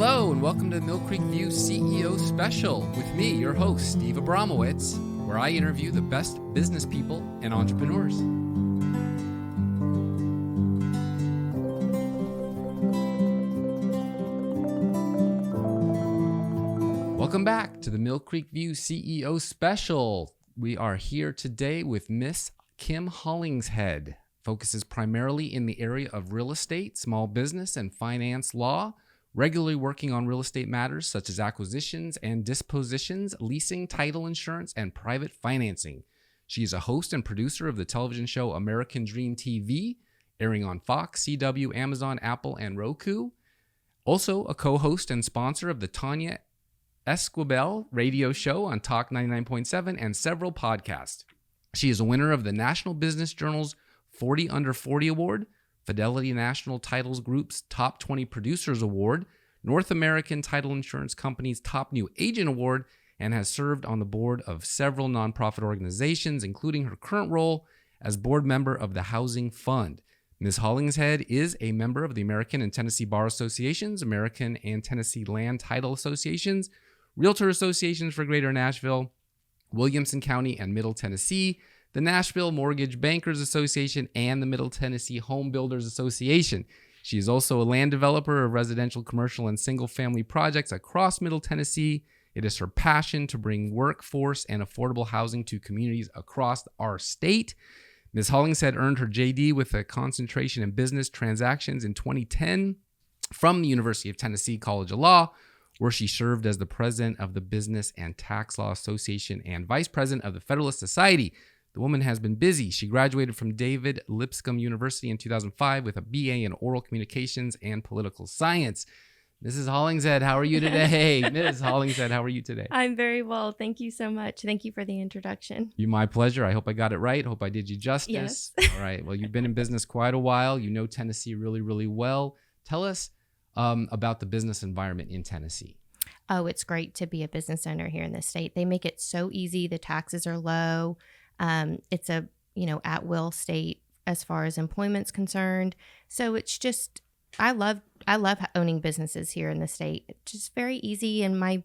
Hello and welcome to the Mill Creek View CEO Special with me, your host, Steve Abramowicz, where I interview the best business people and entrepreneurs. Welcome back to the Mill Creek View CEO Special. We are here today with Miss Kim Hollingshead. Focuses primarily in the area of real estate, small business, and finance law, regularly working on real estate matters such as acquisitions and dispositions, leasing, title insurance, and private financing. She is a host and producer of the television show American Dream TV, airing on Fox, CW, Amazon, Apple, and Roku. Also a co-host and sponsor of the Tanya Esquibel radio show on Talk 99.7 and several podcasts. She is a winner of the National Business Journal's 40 Under 40 Award, Fidelity National Titles Group's Top 20 Producers Award, North American Title Insurance Company's Top New Agent Award, and has served on the board of several nonprofit organizations, including her current role as board member of the Housing Fund. Ms. Hollingshead is a member of the American and Tennessee Bar Associations, American and Tennessee Land Title Associations, Realtor Associations for Greater Nashville, Williamson County and Middle Tennessee, the Nashville Mortgage Bankers Association, and the Middle Tennessee Home Builders Association. She is also a land developer of residential, commercial, and single-family projects across Middle Tennessee. It is her passion to bring workforce and affordable housing to communities across our state. Ms. Hollingshead earned her JD with a concentration in business transactions in 2010 from the University of Tennessee College of Law, where she served as the president of the Business and Tax Law Association and vice president of the Federalist Society. The woman has been busy. She graduated from David Lipscomb University in 2005 with a BA in Oral Communications and Political Science. Mrs. Hollingshead, how are you today? Ms. Hollingshead, how are you today? I'm very well. Thank you so much. Thank you for the introduction. My pleasure. I hope I got it right. Hope I did you justice. Yes. All right. Well, you've been in business quite a while. You know Tennessee really, really well. Tell us about the business environment in Tennessee. Oh, it's great to be a business owner here in the state. They make it so easy. The taxes are low. It's a, at-will state as far as employment's concerned. So it's just, I love owning businesses here in the state. It's just very easy. And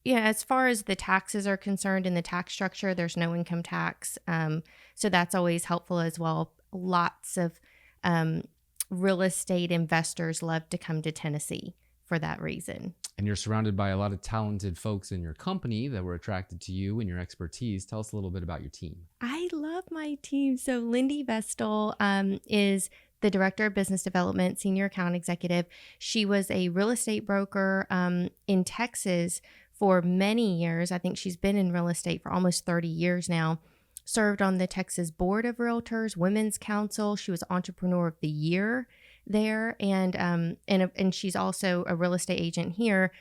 as far as the taxes are concerned in the tax structure, there's no income tax. So that's always helpful as well. Lots of real estate investors love to come to Tennessee for that reason. And you're surrounded by a lot of talented folks in your company that were attracted to you and your expertise. Tell us a little bit about your team. I love my team. So Lindy Vestal is the Director of Business Development, Senior Account Executive. She was a real estate broker in Texas for many years. I think she's been in real estate for almost 30 years now. Served on the Texas Board of Realtors, Women's Council. She was Entrepreneur of the Year there, and she's also a real estate agent here.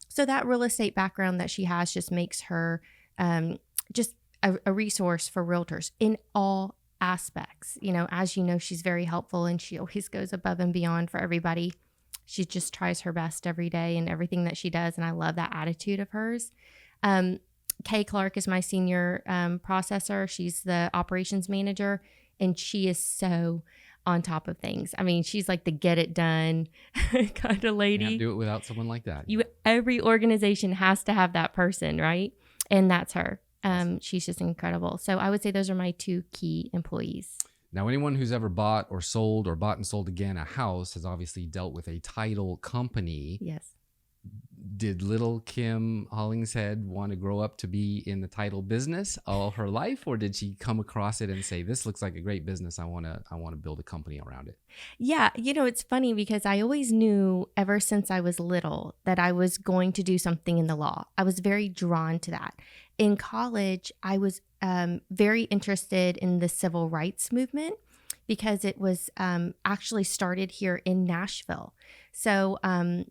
So that real estate background that she has just makes her just a resource for realtors in all aspects. As you know, she's very helpful and she always goes above and beyond for everybody. She just tries her best every day in everything that she does, and I love that attitude of hers. Kay Clark is my senior processor. She's the operations manager, and she is so on top of things. I mean, she's like the get it done kind of lady. You can't do it without someone like that. Every organization has to have that person, right? And that's her. She's just incredible. So I would say those are my two key employees. Now, anyone who's ever bought and sold again a house has obviously dealt with a title company. Yes. Did little Kim Hollingshead want to grow up to be in the title business all her life, or did she come across it and say, "This looks like a great business. I want to build a company around it"? Yeah, it's funny because I always knew ever since I was little that I was going to do something in the law. I was very drawn to that. In college, I was very interested in the civil rights movement because it was actually started here in Nashville. So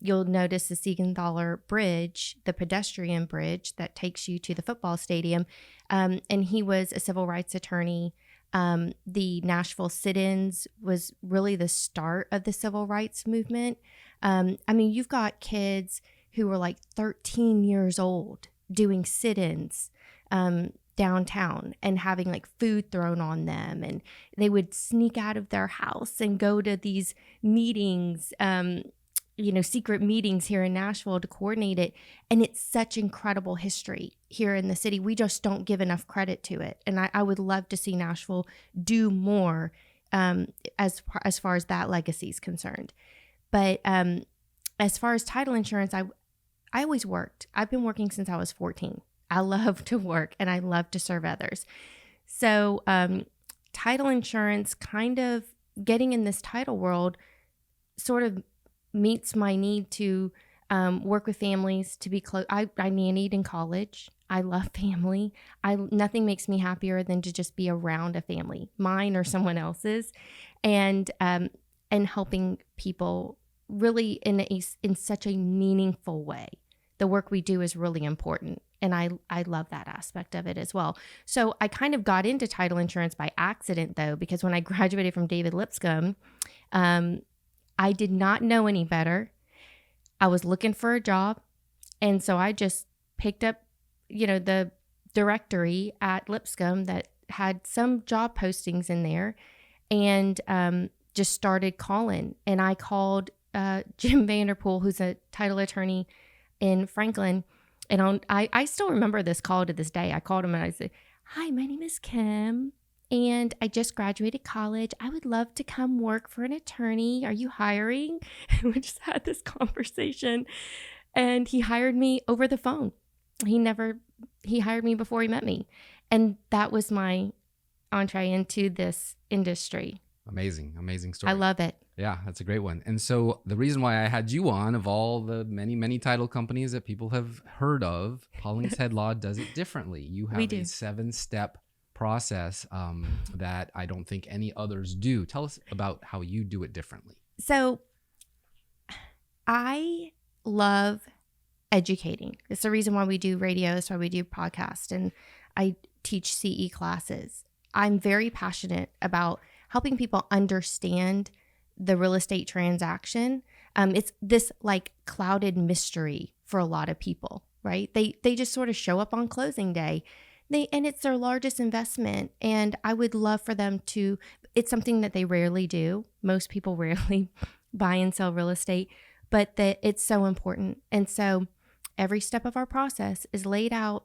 you'll notice the Siegenthaler Bridge, the pedestrian bridge that takes you to the football stadium. And he was a civil rights attorney. The Nashville sit-ins was really the start of the civil rights movement. You've got kids who were like 13 years old doing sit-ins downtown and having like food thrown on them, and they would sneak out of their house and go to these meetings secret meetings here in Nashville to coordinate it. And it's such incredible history here in the city. We just don't give enough credit to it. And I would love to see Nashville do more as far as that legacy is concerned. But as far as title insurance, I always worked. I've been working since I was 14. I love to work and I love to serve others. So title insurance, kind of getting in this title world, sort of meets my need to work with families, to be close. I nannied in college. I love family. Nothing makes me happier than to just be around a family, mine or someone else's, and helping people really in such a meaningful way. The work we do is really important, and I love that aspect of it as well. So I kind of got into title insurance by accident, though, because when I graduated from David Lipscomb, I did not know any better. I was looking for a job, and so I just picked up, the directory at Lipscomb that had some job postings in there, and just started calling. And I called Jim Vanderpool, who's a title attorney in Franklin, and I still remember this call to this day. I called him and I said, "Hi, my name is Kim, and I just graduated college. I would love to come work for an attorney. Are you hiring?" And we just had this conversation, and he hired me over the phone. He hired me before he met me. And that was my entree into this industry. Amazing story. I love it. Yeah, that's a great one. And so the reason why I had you on, of all the many title companies that people have heard of, Hollingshead Law does it differently. You have a 7-step process that I don't think any others do. Tell us about how you do it differently. So I love educating. It's the reason why we do radio. That's why we do podcasts, and I teach CE classes. I'm very passionate about helping people understand the real estate transaction. It's this like clouded mystery for a lot of people, right? They just sort of show up on closing day. And it's their largest investment. And I would love for them to, it's something that they rarely do. Most people rarely buy and sell real estate, but that it's so important. And so every step of our process is laid out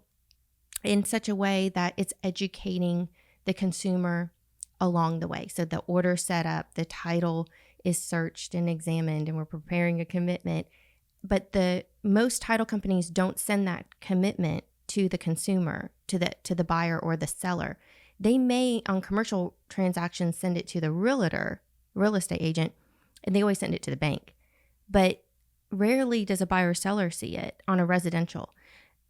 in such a way that it's educating the consumer along the way. So the order set up, the title is searched and examined, and we're preparing a commitment. But the most title companies don't send that commitment to the consumer, to the buyer or the seller. They may, on commercial transactions, send it to the realtor, real estate agent, and they always send it to the bank. But rarely does a buyer or seller see it on a residential.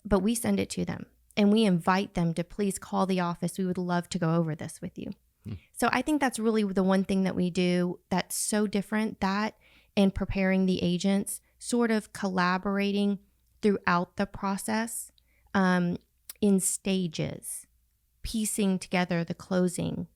But we send it to them, and we invite them to please call the office. We would love to go over this with you. So I think that's really the one thing that we do that's so different, that and preparing the agents, sort of collaborating throughout the process in stages, piecing together the closing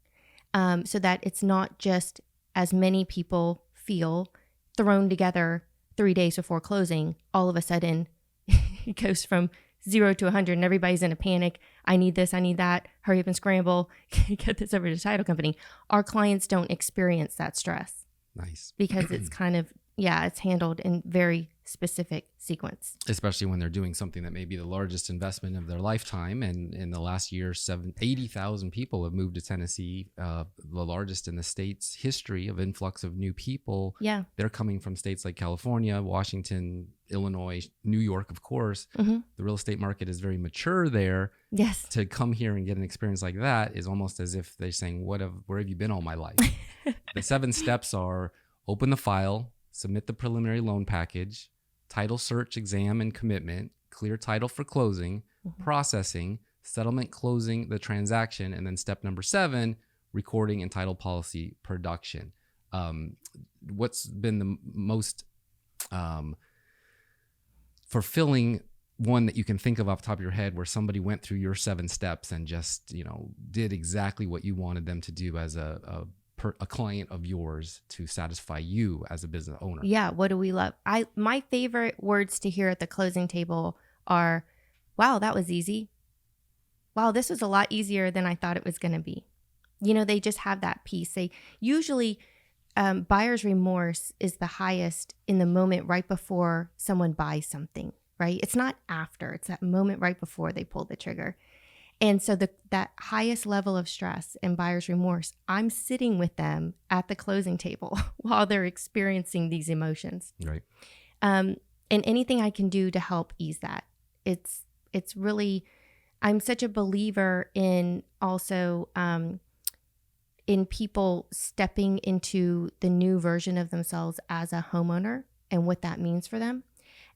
so that it's not just, as many people feel, thrown together 3 days before closing. All of a sudden, it goes from 0 to 100 and everybody's in a panic. I need this, I need that. Hurry up and scramble. Get this over to the title company. Our clients don't experience that stress. Nice. Because it's kind of, it's handled in very specific sequence. Especially when they're doing something that may be the largest investment of their lifetime. And in the last year, 80,000 people have moved to Tennessee, the largest in the state's history of influx of new people. Yeah. They're coming from states like California, Washington, Illinois, New York, of course. Mm-hmm. The real estate market is very mature there. Yes. To come here and get an experience like that is almost as if they're saying, where have you been all my life? The 7 steps are: open the file, submit the preliminary loan package, title search, exam, and commitment, clear title for closing, processing, settlement, closing the transaction, and then step number 7, recording and title policy production. What's been the most fulfilling one that you can think of off the top of your head, where somebody went through your 7 steps and just, did exactly what you wanted them to do as a client of yours to satisfy you as a business owner? Yeah. What do we love? My favorite words to hear at the closing table are, "Wow, that was easy. Wow, this was a lot easier than I thought it was going to be." They just have that piece. They usually, buyer's remorse is the highest in the moment right before someone buys something, right? It's not after, it's that moment right before they pull the trigger. And so that highest level of stress and buyer's remorse, I'm sitting with them at the closing table while they're experiencing these emotions. Right. And anything I can do to help ease that. It's really, I'm such a believer in also in people stepping into the new version of themselves as a homeowner and what that means for them.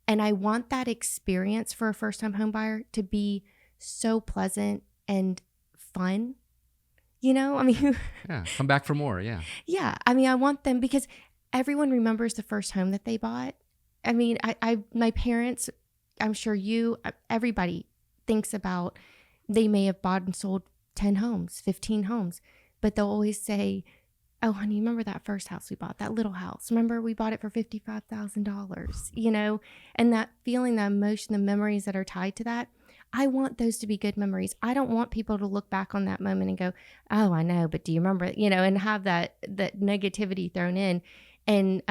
And I want that experience for a first-time home buyer to be so pleasant and fun, I mean, Yeah. Come back for more. Yeah. yeah, I mean, I want them, because everyone remembers the first home that they bought. I mean, my parents, I'm sure everybody thinks about, they may have bought and sold 10 homes, 15 homes, but they'll always say, oh, honey, remember that first house we bought, that little house? Remember we bought it for $55,000, and that feeling, that emotion, the memories that are tied to that. I want those to be good memories. I don't want people to look back on that moment and go, oh, I know, but do you remember, and have that negativity thrown in. And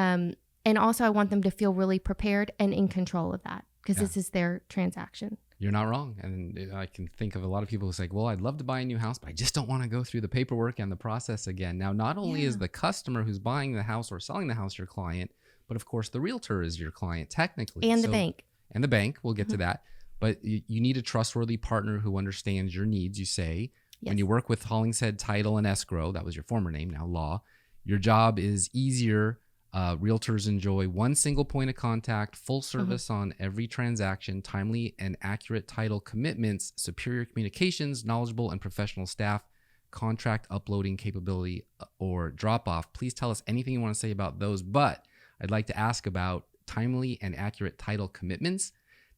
also I want them to feel really prepared and in control of that, because this is their transaction. You're not wrong. And I can think of a lot of people who say, well, I'd love to buy a new house, but I just don't want to go through the paperwork and the process again. Now, not only is the customer who's buying the house or selling the house your client, but of course the realtor is your client technically. And the bank. And the bank, we'll get to that. But you need a trustworthy partner who understands your needs. You say, when you work with Hollingshead Title and Escrow, that was your former name, now law, your job is easier. Realtors enjoy one single point of contact, full service on every transaction, timely and accurate title commitments, superior communications, knowledgeable and professional staff, contract uploading capability or drop off. Please tell us anything you want to say about those. But I'd like to ask about timely and accurate title commitments.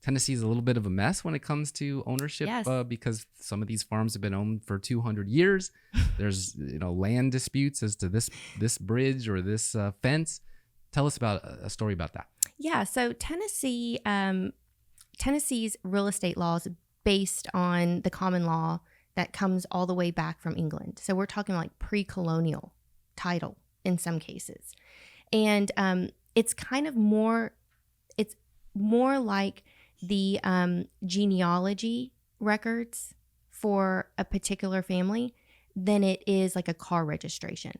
Tennessee is a little bit of a mess when it comes to ownership because some of these farms have been owned for 200 years. There's land disputes as to this bridge or this fence. Tell us about a story about that. Yeah, so Tennessee's real estate law is based on the common law that comes all the way back from England. So we're talking like pre-colonial title in some cases. And it's kind of more like the genealogy records for a particular family than it is like a car registration.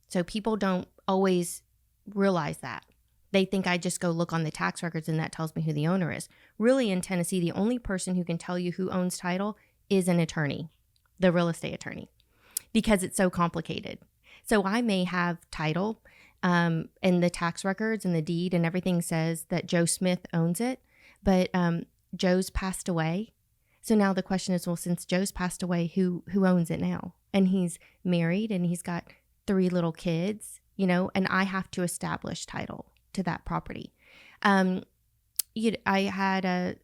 So people don't always realize that. They think I just go look on the tax records and that tells me who the owner is. Really, in Tennessee, the only person who can tell you who owns title is an attorney, the real estate attorney, because it's so complicated. So I may have title and the tax records and the deed and everything says that Joe Smith owns it, but Joe's passed away. So now the question is, well, since Joe's passed away, who owns it now? And he's married and he's got 3 little kids, and I have to establish title to that property. I had a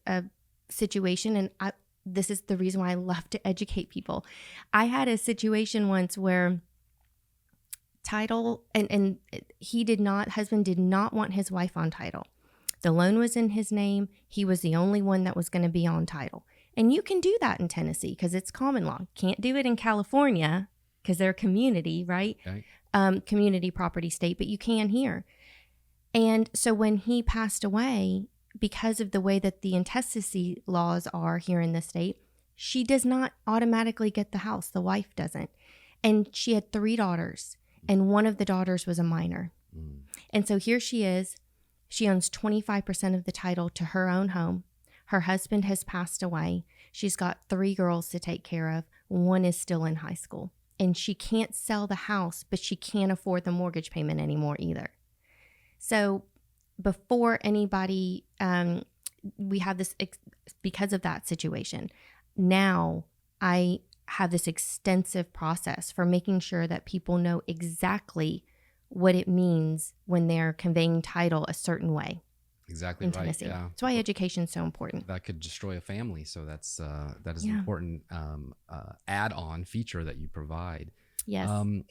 situation, and this is the reason why I love to educate people. I had a situation once where title and husband did not want his wife on title. The loan was in his name. He was the only one that was going to be on title. And you can do that in Tennessee because it's common law. Can't do it in California because they're community, right? Okay. Community property state, but you can here. And so when he passed away, because of the way that the intestacy laws are here in the state, she does not automatically get the house. The wife doesn't. And she had 3 daughters, and one of the daughters was a minor. And so here she is. She owns 25% of the title to her own home. Her husband has passed away. She's got 3 girls to take care of. One is still in high school. And she can't sell the house, but she can't afford the mortgage payment anymore either. So before anybody, we have this, because of that situation, now I have this extensive process for making sure that people know exactly what it means when they're conveying title a certain way. Exactly in right. Tennessee. Yeah. That's why education is so important. That could destroy a family. So that is an important add-on feature that you provide. Yes.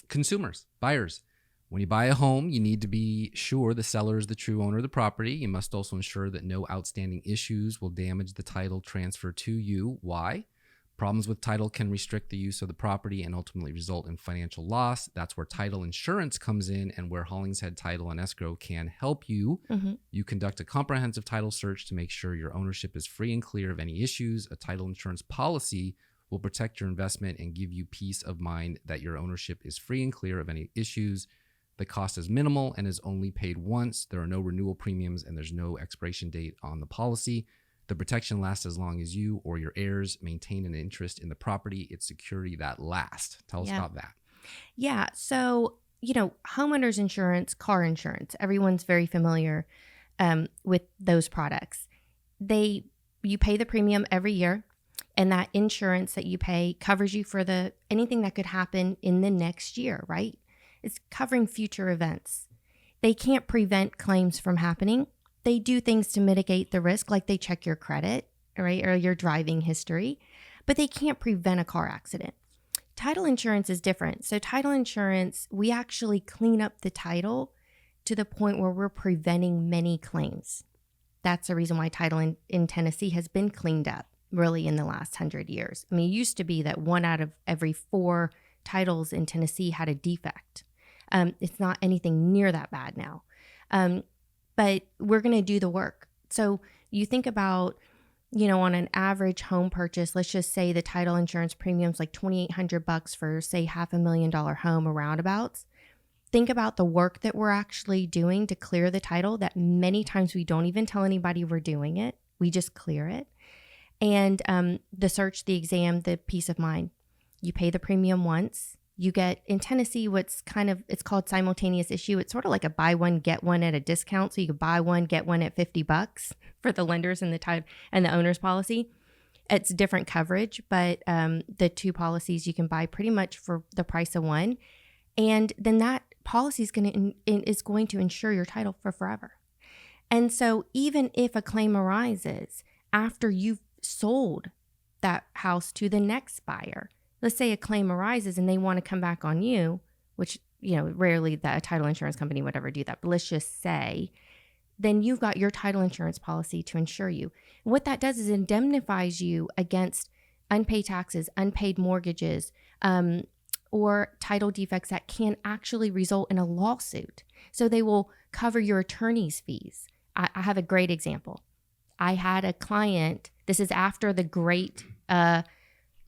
Consumers, buyers. When you buy a home, you need to be sure the seller is the true owner of the property. You must also ensure that no outstanding issues will damage the title transfer to you. Why? Problems with title can restrict the use of the property and ultimately result in financial loss. That's where title insurance comes in, and where Hollingshead Title and Escrow can help you. You conduct a comprehensive title search to make sure your ownership is free and clear of any issues. A title insurance policy will protect your investment and give you peace of mind that your ownership is free and clear of any issues. The cost is minimal and is only paid once. There are no renewal premiums and there's no expiration date on the policy. The protection lasts as long as you or your heirs maintain an interest in the property. It's security that lasts. Tell us about that. Yeah. So, homeowners insurance, car insurance, everyone's very familiar with those products. You pay the premium every year, and that insurance that you pay covers you for anything that could happen in the next year, right? It's covering future events. They can't prevent claims from happening. They do things to mitigate the risk, like they check your credit, right, or your driving history, but they can't prevent a car accident. Title insurance is different. So title insurance, we actually clean up the title to the point where we're preventing many claims. That's the reason why title in Tennessee has been cleaned up really in the last 100 years. I mean, it used to be that 1 out of every 4 titles in Tennessee had a defect. It's not anything near that bad now. But we're going to do the work. So you think about, on an average home purchase, let's just say the title insurance premium's like $2,800 for, say, $500,000 home or roundabouts. Think about the work that we're actually doing to clear the title, that many times we don't even tell anybody we're doing it. We just clear it. And the search, the exam, the peace of mind. You pay the premium once. You get, in Tennessee, it's called simultaneous issue. It's sort of like a buy one, get one at a discount. So you could buy one, get one at $50 for the lenders and the owner's policy. It's different coverage, but the 2 policies you can buy pretty much for the price of one. And then that policy is going to insure your title for forever. And so even if a claim arises after you've sold that house to the next buyer, let's say a claim arises and they want to come back on you, which, rarely that a title insurance company would ever do that. But let's just say, then you've got your title insurance policy to insure you. And what that does is indemnifies you against unpaid taxes, unpaid mortgages, or title defects that can actually result in a lawsuit. So they will cover your attorney's fees. I have a great example. I had a client, this is after the great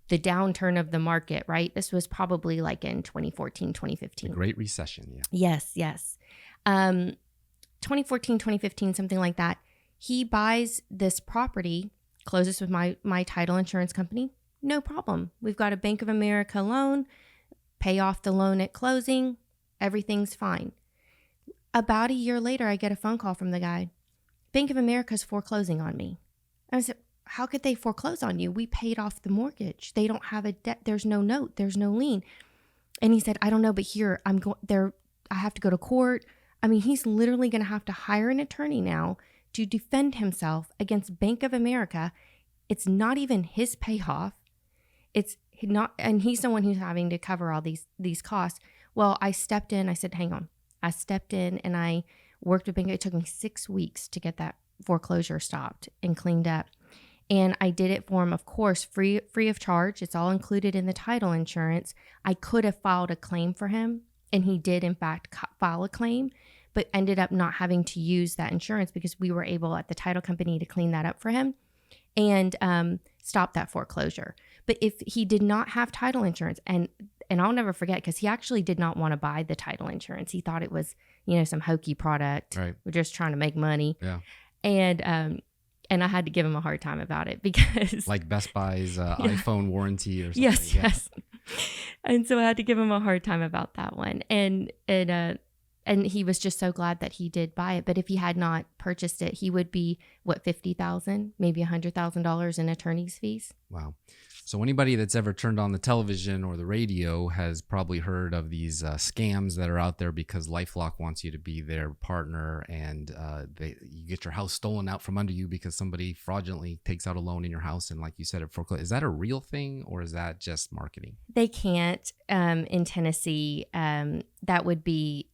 the downturn of the market, right? This was probably like in 2014, 2015. The Great Recession, yeah. Yes. 2014, 2015, something like that. He buys this property, closes with my title insurance company. No problem. We've got a Bank of America loan, pay off the loan at closing. Everything's fine. About a year later, I get a phone call from the guy. Bank of America's foreclosing on me. I said, how could they foreclose on you? We paid off the mortgage. They don't have a debt. There's no note. There's no lien. And he said, I don't know, but here I'm going there. I have to go to court. I mean, he's literally going to have to hire an attorney now to defend himself against Bank of America. It's not even his payoff. It's not, and he's the one who's having to cover all these costs. Well, I stepped in. I said, hang on. I stepped in and I worked with Bank. It took me 6 weeks to get that foreclosure stopped and cleaned up. And I did it for him, of course, free of charge. It's all included in the title insurance. I could have filed a claim for him, and he did, in fact, file a claim, but ended up not having to use that insurance because we were able at the title company to clean that up for him and stop that foreclosure. But if he did not have title insurance, and I'll never forget, because he actually did not want to buy the title insurance. He thought it was, some hokey product. Right. We're just trying to make money. Yeah. And I had to give him a hard time about it because... Like Best Buy's iPhone warranty or something. Yes. And so I had to give him a hard time about that one. And he was just so glad that he did buy it. But if he had not purchased it, he would be, $50,000, maybe $100,000 in attorney's fees. Wow. So anybody that's ever turned on the television or the radio has probably heard of these scams that are out there because LifeLock wants you to be their partner, and you get your house stolen out from under you because somebody fraudulently takes out a loan in your house, and like you said, it forecloses. Is that a real thing or is that just marketing? They can't in Tennessee. That would be,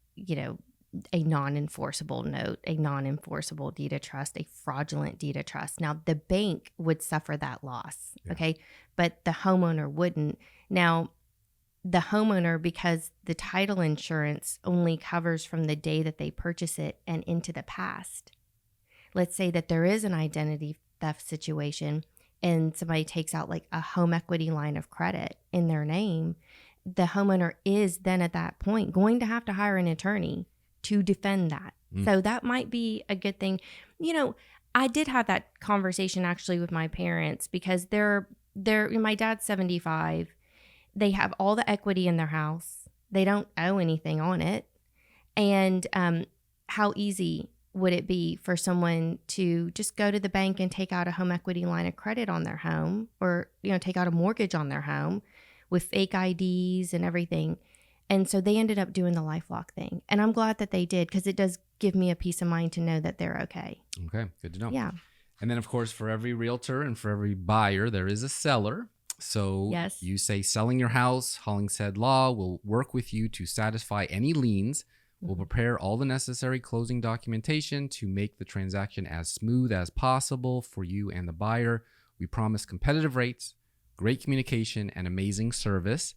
a non-enforceable note, a non-enforceable deed of trust, a fraudulent deed of trust. Now, the bank would suffer that loss, okay? But the homeowner wouldn't. Now, the homeowner, because the title insurance only covers from the day that they purchase it and into the past. Let's say that there is an identity theft situation and somebody takes out like a home equity line of credit in their name, the homeowner is then at that point going to have to hire an attorney to defend that. So that might be a good thing. You know, I did have that conversation actually with my parents because my dad's 75. They have all the equity in their house. They don't owe anything on it. And how easy would it be for someone to just go to the bank and take out a home equity line of credit on their home, or, you know, take out a mortgage on their home with fake IDs and everything. And so they ended up doing the LifeLock thing. And I'm glad that they did, because it does give me a peace of mind to know that they're okay. Okay, good to know. Yeah. And then, of course, for every realtor and for every buyer, there is a seller. So Yes. you say selling your house, Hollingshead Law will work with you to satisfy any liens. We'll prepare all the necessary closing documentation to make the transaction as smooth as possible for you and the buyer. We promise competitive rates, great communication, and amazing service.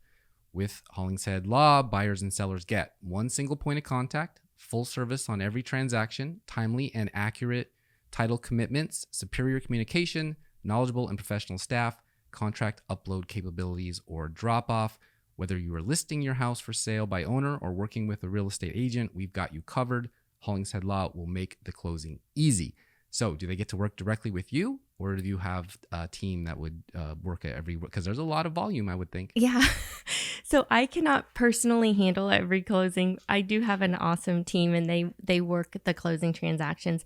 With Hollingshead Law, buyers and sellers get one single point of contact, full service on every transaction, timely and accurate title commitments, superior communication, knowledgeable and professional staff, contract upload capabilities or drop-off. Whether you are listing your house for sale by owner or working with a real estate agent, we've got you covered. Hollingshead Law will make the closing easy. So do they get to work directly with you, or do you have a team that would work at every, because there's a lot of volume, I would think. Yeah. So I cannot personally handle every closing. I do have an awesome team, and they work the closing transactions.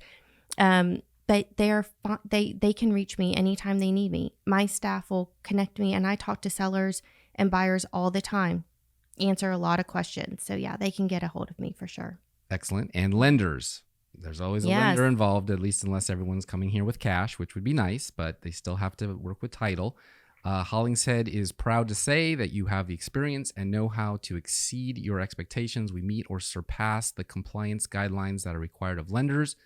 But they can reach me anytime they need me. My staff will connect me, and I talk to sellers and buyers all the time, answer a lot of questions. So yeah, they can get a hold of me for sure. Excellent. And lenders. There's always a lender involved, at least unless everyone's coming here with cash, which would be nice, but they still have to work with title. Hollingshead is proud to say that you have the experience and know how to exceed your expectations. We meet or surpass the compliance guidelines that are required of lenders.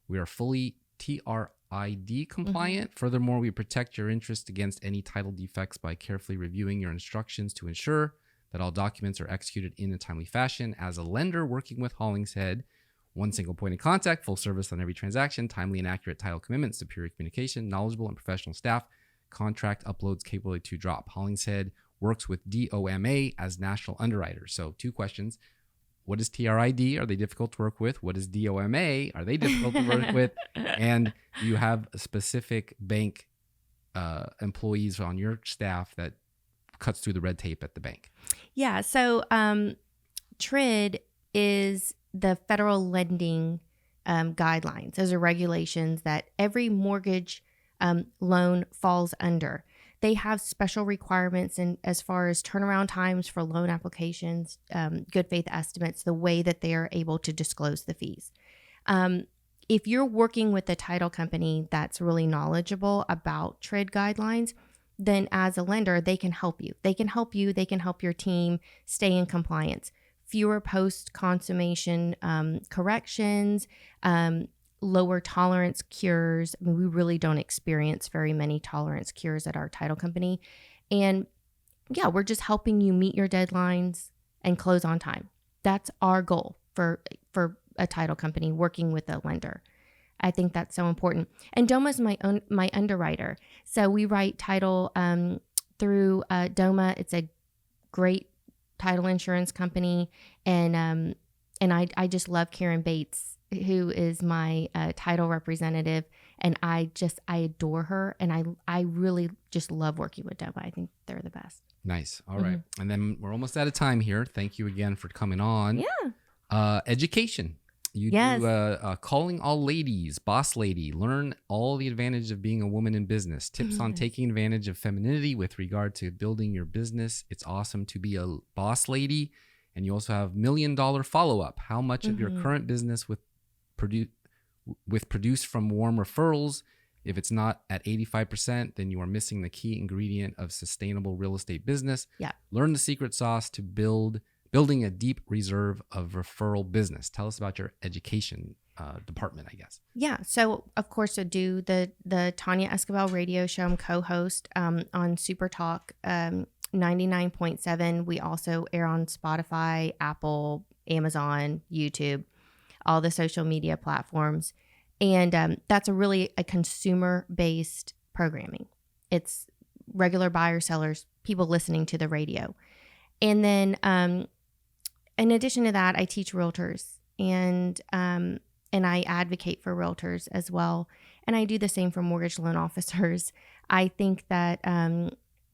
We are fully TRID compliant. Furthermore, we protect your interest against any title defects by carefully reviewing your instructions to ensure that all documents are executed in a timely fashion. As a lender working with Hollingshead, one single point of contact, full service on every transaction, timely and accurate title commitments, superior communication, knowledgeable and professional staff, contract uploads capability to drop. Hollingshead works with DOMA as national underwriter. So 2 questions. What is TRID? Are they difficult to work with? What is DOMA? Are they difficult to work with? And do you have specific bank employees on your staff that cuts through the red tape at the bank? Yeah. So TRID is the federal lending guidelines. Those are regulations that every mortgage loan falls under. They have special requirements in as far as turnaround times for loan applications, good faith estimates, the way that they are able to disclose the fees. If you're working with a title company that's really knowledgeable about TRID guidelines, then as a lender, they can help you. They can help you. They can help your team stay in compliance. Fewer post-consummation corrections, lower tolerance cures. I mean, we really don't experience very many tolerance cures at our title company. And yeah, we're just helping you meet your deadlines and close on time. That's our goal for a title company working with a lender. I think that's so important. And DOMA is my underwriter. So we write title through DOMA. It's a great title insurance company. And I just love Karen Bates, who is my title representative. And I adore her. And I really just love working with DOMA. I think they're the best. Nice. All right. And then we're almost out of time here. Thank you again for coming on. Yeah. Education. You do Calling All Ladies, Boss Lady. Learn all the advantage of being a woman in business. Tips on taking advantage of femininity with regard to building your business. It's awesome to be a boss lady. And you also have $1 million follow-up. How much of your current business with produced from warm referrals? If it's not at 85%, then you are missing the key ingredient of sustainable real estate business. Yeah. Learn the secret sauce to build building a deep reserve of referral business. Tell us about your education department, I guess. Yeah. So, of course, I do the Tanya Escobar radio show. I'm co-host on Super Talk 99.7. We also air on Spotify, Apple, Amazon, YouTube, all the social media platforms. And that's a consumer-based programming. It's regular buyers, sellers, people listening to the radio. And then in addition to that, I teach realtors and I advocate for realtors as well. And I do the same for mortgage loan officers. I think that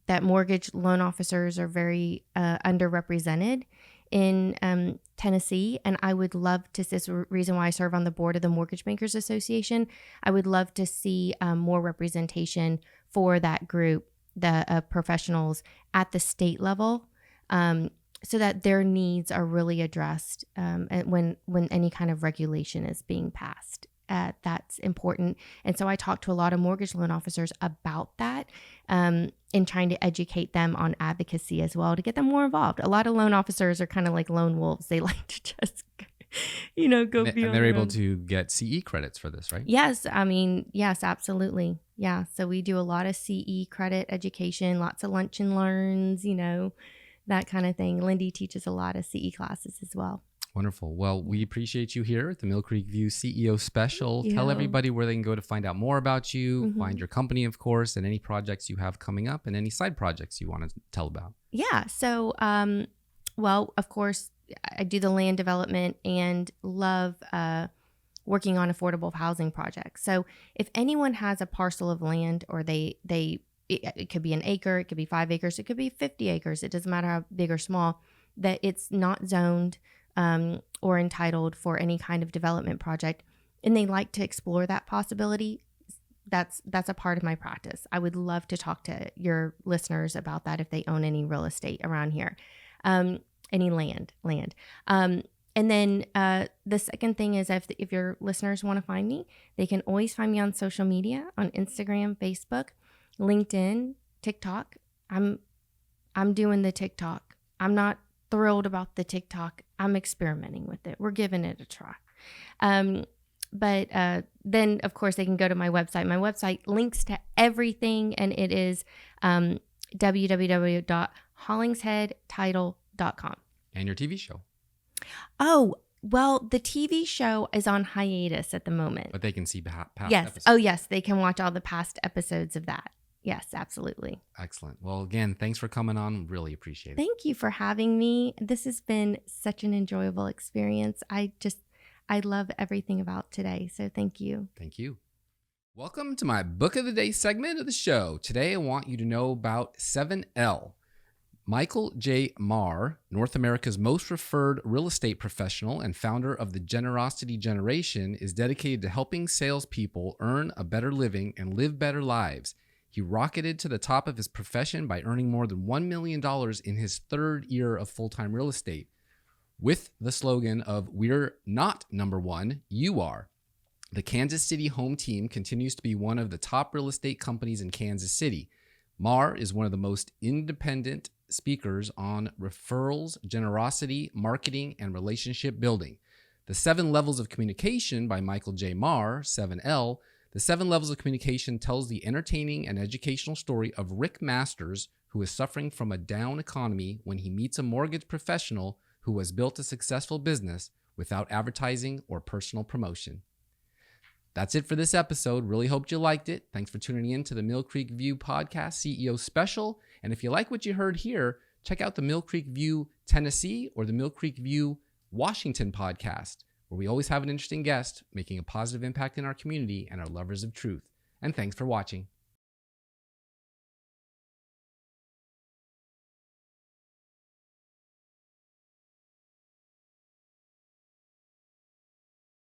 that mortgage loan officers are very underrepresented in Tennessee. And I would love to, this is the reason why I serve on the board of the Mortgage Bankers Association. I would love to see more representation for that group, the professionals at the state level, so that their needs are really addressed when any kind of regulation is being passed. That's important. And so I talk to a lot of mortgage loan officers about that in trying to educate them on advocacy as well to get them more involved. A lot of loan officers are kind of like lone wolves. They like to just, go beyond. And they're able to get CE credits for this, right? Yes. Yes, absolutely. Yeah. So we do a lot of CE credit education, lots of lunch and learns, that kind of thing. Lindy teaches a lot of CE classes as well. Wonderful. Well, we appreciate you here at the Mill Creek View CEO Special. Tell everybody where they can go to find out more about you, find your company, of course, and any projects you have coming up and any side projects you want to tell about. Yeah. So, well, of course, I do the land development and love working on affordable housing projects. So if anyone has a parcel of land or it could be an acre, it could be 5 acres, it could be 50 acres. It doesn't matter how big or small, that it's not zoned or entitled for any kind of development project, and they like to explore that possibility, that's a part of my practice. I would love to talk to your listeners about that if they own any real estate around here, any land. And then the second thing is if your listeners want to find me, they can always find me on social media, on Instagram, Facebook, LinkedIn, TikTok. I'm doing the TikTok. I'm not thrilled about the TikTok. I'm experimenting with it. We're giving it a try. But then, of course, they can go to my website. My website links to everything, and it is www.hollingsheadtitle.com. And your TV show. Oh, well, the TV show is on hiatus at the moment. But they can see past yes. episodes. Oh, yes. They can watch all the past episodes of that. Yes, absolutely. Excellent. Well, again, thanks for coming on. Really appreciate it. Thank you for having me. This has been such an enjoyable experience. I love everything about today. So thank you. Thank you. Welcome to my Book of the Day segment of the show. Today, I want you to know about 7L. Michael J. Marr, North America's most referred real estate professional and founder of the Generosity Generation, is dedicated to helping salespeople earn a better living and live better lives. He rocketed to the top of his profession by earning more than $1 million in his third year of full-time real estate. With the slogan of "We're not number one, you are." The Kansas City home team continues to be one of the top real estate companies in Kansas City. Marr is one of the most independent speakers on referrals, generosity, marketing, and relationship building. The 7 Levels of Communication by Michael J. Marr, 7L. The 7 Levels of Communication tells the entertaining and educational story of Rick Masters, who is suffering from a down economy when he meets a mortgage professional who has built a successful business without advertising or personal promotion. That's it for this episode. Really hoped you liked it. Thanks for tuning in to the Mill Creek View Podcast CEO Special. And if you like what you heard here, check out the Mill Creek View Tennessee or the Mill Creek View Washington podcast, where we always have an interesting guest making a positive impact in our community and are lovers of truth. And thanks for watching.